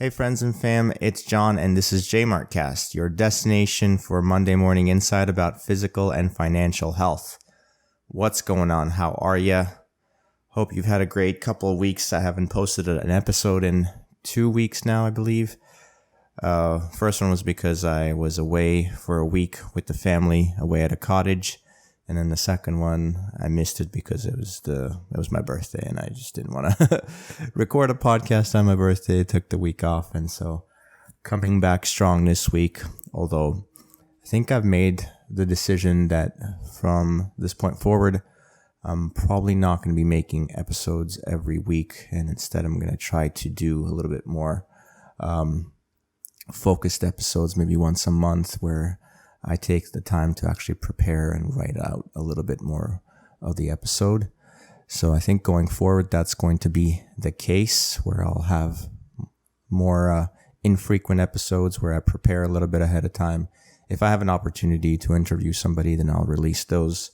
Hey friends and fam, it's John and this is JMART, your destination for Monday morning insight about physical and financial health. What's going on? How are ya? Hope you've had a great couple of weeks. I haven't posted an episode in 2 weeks now, I believe. First one was because I was away for a week with the family, away at a cottage. And then the second one, I missed it because it was my birthday and I just didn't want to record a podcast on my birthday. Took the week off, and so coming back strong this week. Although I think I've made the decision that from this point forward, I'm probably not going to be making episodes every week, and instead I'm going to try to do a little bit more focused episodes, maybe once a month, where I take the time to actually prepare and write out a little bit more of the episode. So I think going forward, that's going to be the case, where I'll have more infrequent episodes where I prepare a little bit ahead of time. If I have an opportunity to interview somebody, then I'll release those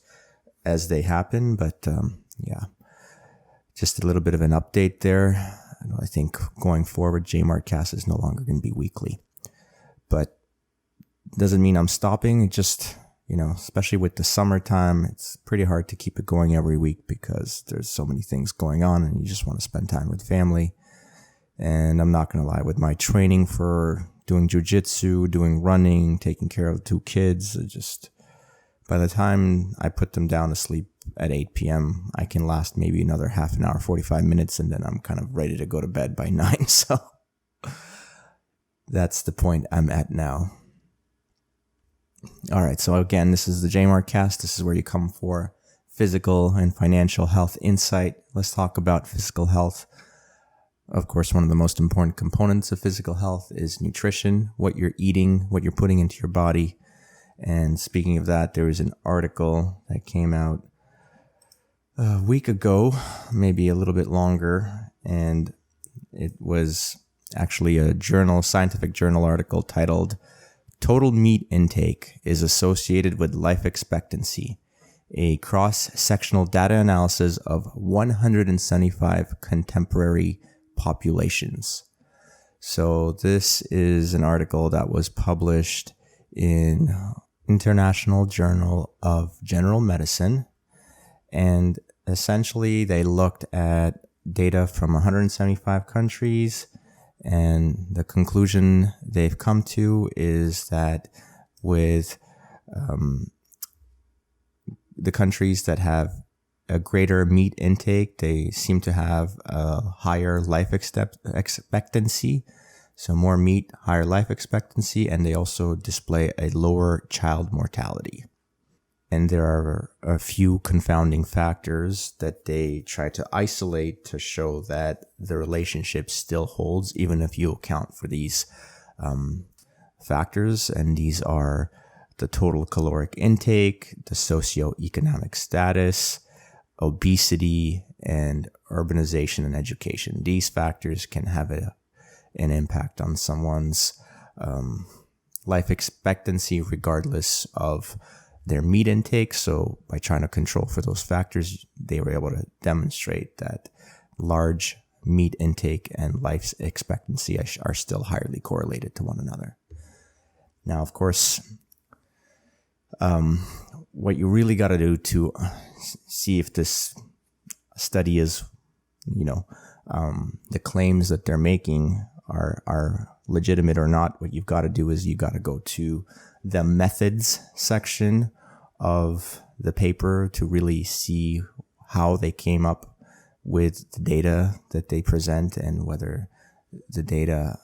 as they happen. But just a little bit of an update there. I think going forward, JMART is no longer going to be weekly. But doesn't mean I'm stopping. It just, especially with the summertime, it's pretty hard to keep it going every week because there's so many things going on and you just want to spend time with family. And I'm not going to lie, with my training for doing jiu-jitsu, doing running, taking care of 2 kids, by the time I put them down to sleep at 8 p.m., I can last maybe another half an hour, 45 minutes, and then I'm kind of ready to go to bed by 9. So that's the point I'm at now. All right, so again, this is the JMART. This is where you come for physical and financial health insight. Let's talk about physical health. Of course, one of the most important components of physical health is nutrition, what you're eating, what you're putting into your body. And speaking of that, there was an article that came out a week ago, maybe a little bit longer, and it was actually a scientific journal article titled "Total Meat Intake is Associated with Life Expectancy, a cross-sectional data analysis of 175 contemporary populations." So this is an article that was published in International Journal of General Medicine, and essentially they looked at data from 175 countries. And the conclusion they've come to is that with the countries that have a greater meat intake, they seem to have a higher life expectancy. So more meat, higher life expectancy, and they also display a lower child mortality. And there are a few confounding factors that they try to isolate to show that the relationship still holds, even if you account for these factors. And these are the total caloric intake, the socioeconomic status, obesity, and urbanization and education. These factors can have an impact on someone's life expectancy regardless of their meat intake. So by trying to control for those factors, they were able to demonstrate that large meat intake and life expectancy are still highly correlated to one another. Now, of course, what you really got to do to see if this study is, the claims that they're making are legitimate or not, what you've got to do is you got to go to the methods section of the paper to really see how they came up with the data that they present and whether the data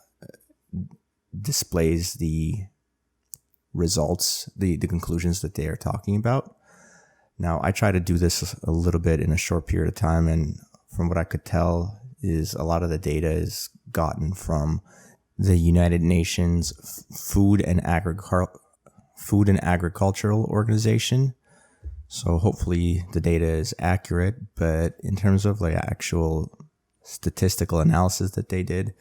displays the results, the conclusions that they are talking about. Now, I try to do this a little bit in a short period of time, and from what I could tell is a lot of the data is gotten from the United Nations Food and Agricultural Organization. So hopefully the data is accurate, but in terms of actual statistical analysis that they did,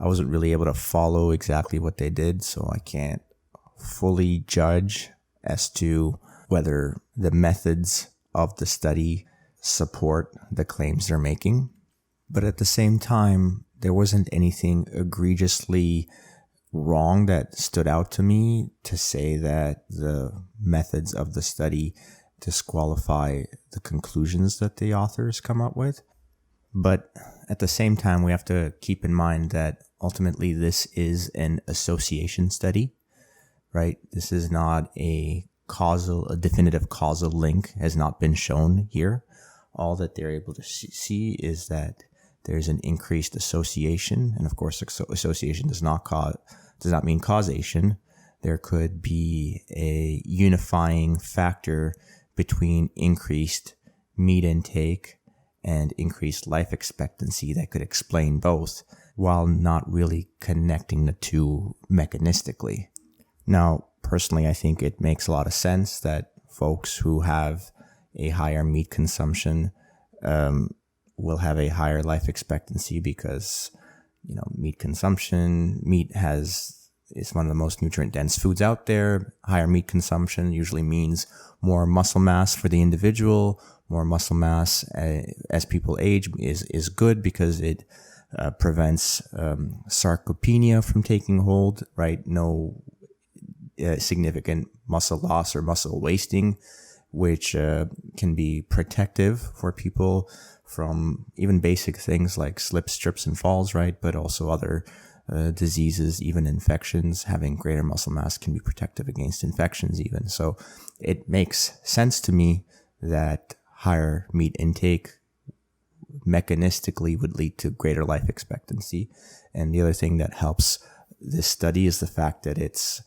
I wasn't really able to follow exactly what they did, so I can't fully judge as to whether the methods of the study support the claims they're making. But at the same time, there wasn't anything egregiously wrong that stood out to me to say that the methods of the study disqualify the conclusions that the authors come up with. But at the same time, we have to keep in mind that ultimately this is an association study, right? This is not a definitive causal link has not been shown here. All that they're able to see is that there's an increased association. And of course, association does not mean causation. There could be a unifying factor between increased meat intake and increased life expectancy that could explain both, while not really connecting the two mechanistically. Now, personally, I think it makes a lot of sense that folks who have a higher meat consumption will have a higher life expectancy because, meat is one of the most nutrient-dense foods out there. Higher meat consumption usually means more muscle mass for the individual. More muscle mass as people age is good because it prevents sarcopenia from taking hold, right? No significant muscle loss or muscle wasting, which can be protective for people from even basic things like slips, trips, and falls, right? But also other diseases, even infections. Having greater muscle mass can be protective against infections even. So it makes sense to me that higher meat intake mechanistically would lead to greater life expectancy. And the other thing that helps this study is the fact that it's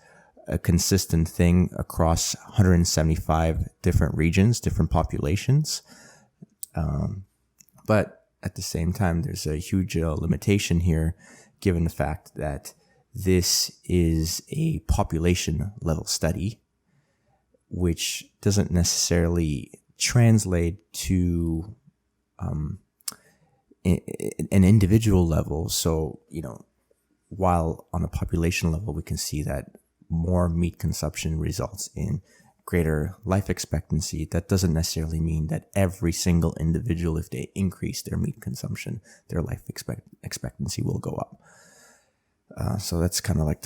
a consistent thing across 175 different regions, different populations. But at the same time, there's a huge limitation here, given the fact that this is a population level study, which doesn't necessarily translate to an individual level. So, while on a population level, we can see that more meat consumption results in greater life expectancy, that doesn't necessarily mean that every single individual, if they increase their meat consumption, their life expectancy will go up. So that's kind of like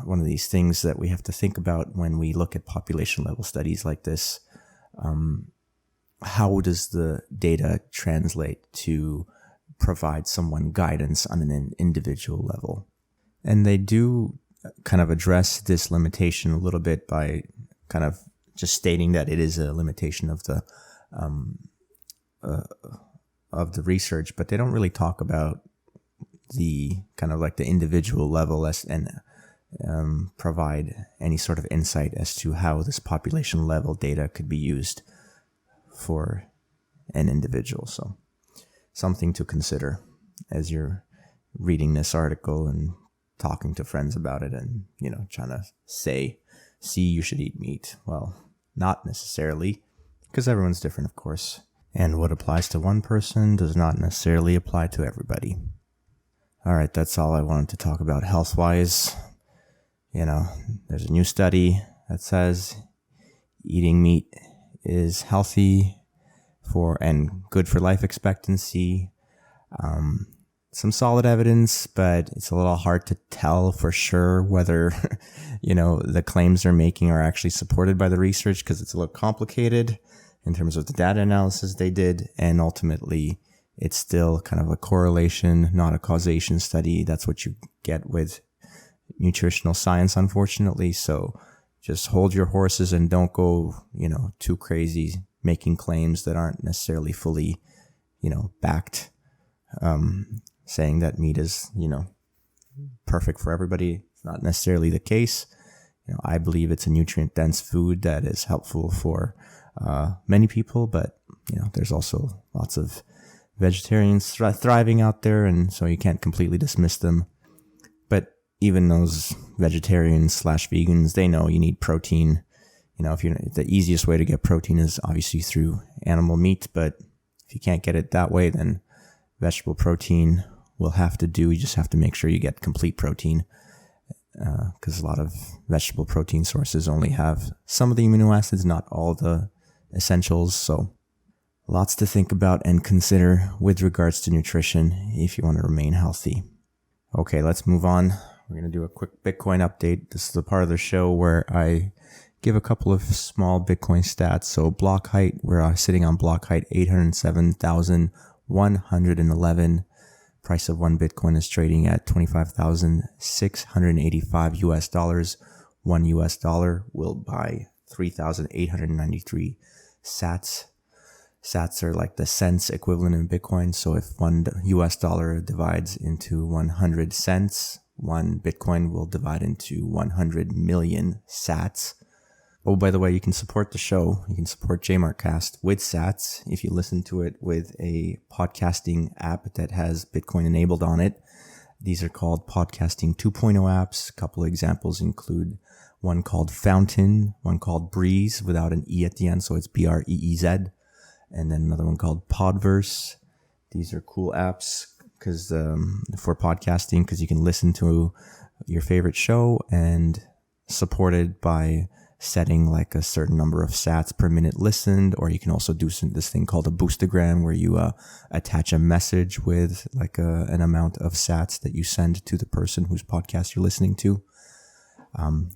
one of these things that we have to think about when we look at population level studies like this. How does the data translate to provide someone guidance on an individual level? And they do kind of address this limitation a little bit by kind of just stating that it is a limitation of the research, but they don't really talk about the kind of like the individual level and provide any sort of insight as to how this population level data could be used for an individual. So something to consider as you're reading this article and talking to friends about it and, trying to see you should eat meat. Well, not necessarily, because everyone's different, of course. And what applies to one person does not necessarily apply to everybody. All right, that's all I wanted to talk about health-wise. There's a new study that says eating meat is healthy and good for life expectancy. Some solid evidence, but it's a little hard to tell for sure whether, the claims they're making are actually supported by the research, because it's a little complicated in terms of the data analysis they did. And ultimately, it's still kind of a correlation, not a causation study. That's what you get with nutritional science, unfortunately. So just hold your horses and don't go, too crazy making claims that aren't necessarily fully, backed. Saying that meat is, perfect for everybody. It's not necessarily the case. I believe it's a nutrient-dense food that is helpful for many people, but, there's also lots of vegetarians thriving out there, and so you can't completely dismiss them. But even those vegetarians/vegans, they know you need protein. The easiest way to get protein is obviously through animal meat, but if you can't get it that way, then vegetable protein will have to do. You just have to make sure you get complete protein, because a lot of vegetable protein sources only have some of the amino acids, not all the essentials. So Lots to think about and consider with regards to nutrition if you want to remain healthy. Okay, let's move on. We're going to do a quick Bitcoin update. This is the part of the show where I give a couple of small Bitcoin stats. So block height, we're sitting on block height 807,111. Price of one Bitcoin is trading at $25,685 US. One US dollar will buy 3,893 sats. Sats are like the cents equivalent in Bitcoin. So if one US dollar divides into 100 cents, one Bitcoin will divide into 100 million sats. Oh, by the way, you can support the show. You can support JMART with sats if you listen to it with a podcasting app that has Bitcoin enabled on it. These are called Podcasting 2.0 apps. A couple of examples include one called Fountain, one called Breeze without an E at the end, so it's BREEZ, and then another one called Podverse. These are cool apps because for podcasting, because you can listen to your favorite show and supported by setting like a certain number of sats per minute listened, or you can also do this thing called a boostagram where you attach a message with like an amount of sats that you send to the person whose podcast you're listening to.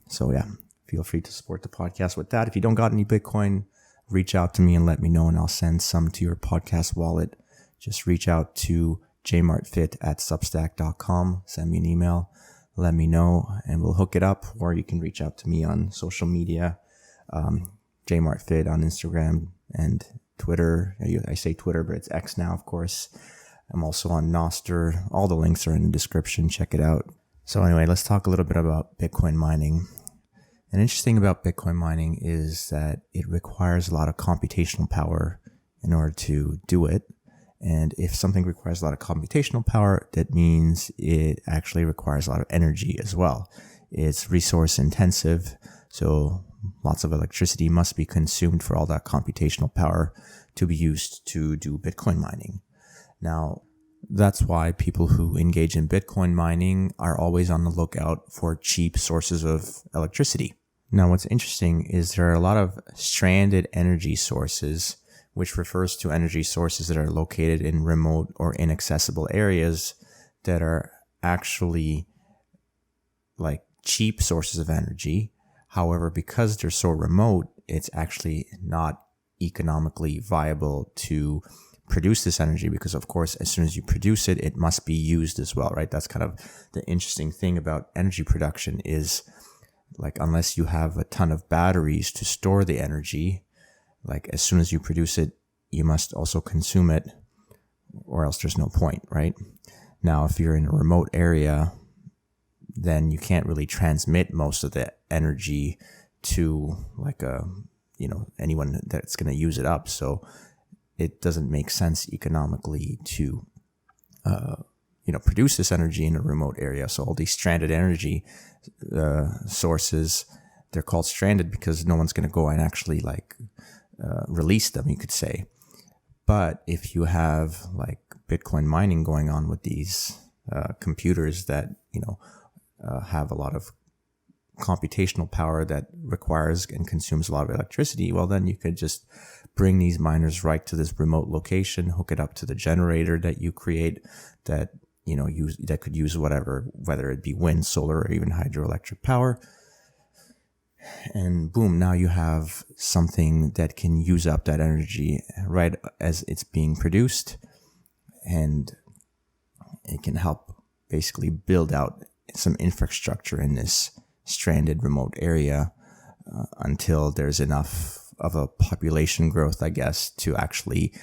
So yeah, feel free to support the podcast with that. If you don't got any Bitcoin, reach out to me and let me know, and I'll send some to your podcast wallet. Just reach out to jmartfit@substack.com. Send me an email. Let me know, and we'll hook it up. Or you can reach out to me on social media, JMARTfit on Instagram and Twitter. I say Twitter, but it's X now, of course. I'm also on Nostr. All the links are in the description. Check it out. So anyway, let's talk a little bit about Bitcoin mining. An interesting about Bitcoin mining is that it requires a lot of computational power in order to do it. And if something requires a lot of computational power, that means it actually requires a lot of energy as well. It's resource intensive, so lots of electricity must be consumed for all that computational power to be used to do Bitcoin mining. Now, that's why people who engage in Bitcoin mining are always on the lookout for cheap sources of electricity. Now, what's interesting is there are a lot of stranded energy sources, which refers to energy sources that are located in remote or inaccessible areas that are actually like cheap sources of energy. However, because they're so remote, it's actually not economically viable to produce this energy because, of course, as soon as you produce it, it must be used as well, right? That's kind of the interesting thing about energy production is, like, unless you have a ton of batteries to store the energy, like as soon as you produce it, you must also consume it, or else there's no point, right? Now, if you're in a remote area, then you can't really transmit most of the energy to like anyone that's going to use it up. So it doesn't make sense economically to produce this energy in a remote area. So all these stranded energy sources, they're called stranded because no one's going to go and actually release them, you could say. But if you have like Bitcoin mining going on with these computers that have a lot of computational power that requires and consumes a lot of electricity, well, then you could just bring these miners right to this remote location, hook it up to the generator that you create that that could use whether it be wind, solar, or even hydroelectric power. And boom, now you have something that can use up that energy right as it's being produced, and it can help basically build out some infrastructure in this stranded remote area until there's enough of a population growth, I guess, to actually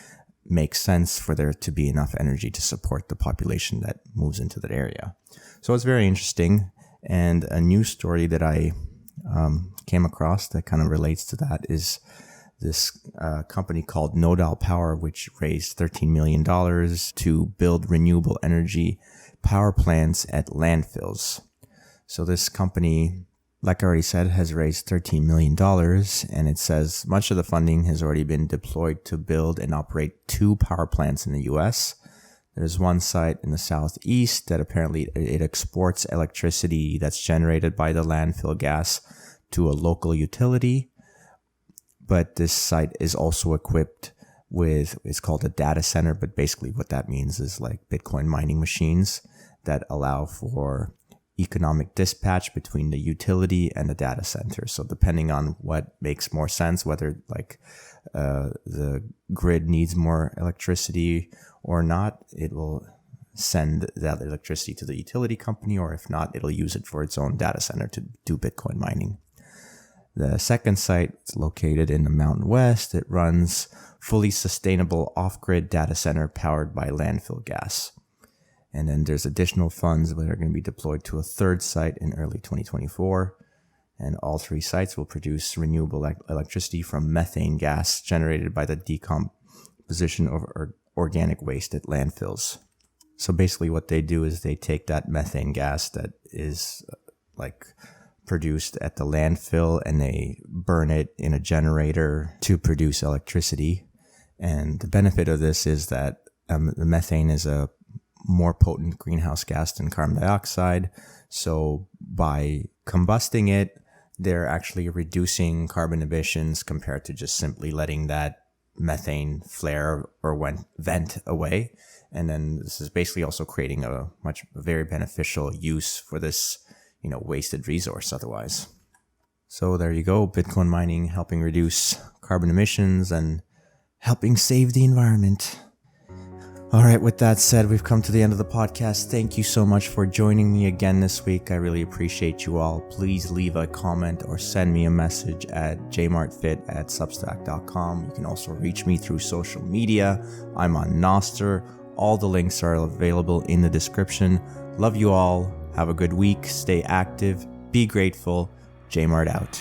make sense for there to be enough energy to support the population that moves into that area. So it's very interesting. And a news story that I came across that kind of relates to that is this company called Nodal Power, which raised $13 million to build renewable energy power plants at landfills. So this company, like I already said, has raised $13 million, and it says much of the funding has already been deployed to build and operate 2 power plants in the U.S. There's one site in the southeast that apparently it exports electricity that's generated by the landfill gas to a local utility, but this site is also equipped it's called a data center, but basically what that means is like Bitcoin mining machines that allow for economic dispatch between the utility and the data center. So depending on what makes more sense, whether like the grid needs more electricity or not, it will send that electricity to the utility company, or if not, it'll use it for its own data center to do Bitcoin mining. The second site is located in the Mountain West. It runs fully sustainable off-grid data center powered by landfill gas. And then there's additional funds that are going to be deployed to a third site in early 2024. And all three sites will produce renewable electricity from methane gas generated by the decomposition of organic waste at landfills. So basically what they do is they take that methane gas that is like produced at the landfill and they burn it in a generator to produce electricity. And the benefit of this is that the methane is a more potent greenhouse gas than carbon dioxide. So by combusting it, they're actually reducing carbon emissions compared to just simply letting that methane flare or vent away. And then this is basically also creating a very beneficial use for this, wasted resource otherwise. So there you go, Bitcoin mining helping reduce carbon emissions and helping save the environment. All right, with that said, we've come to the end of the podcast. Thank you so much for joining me again this week. I really appreciate you all. Please leave a comment or send me a message at jmartfit@substack.com. You can also reach me through social media. I'm on Nostr. All the links are available in the description. Love you all. Have a good week. Stay active. Be grateful. JMART out.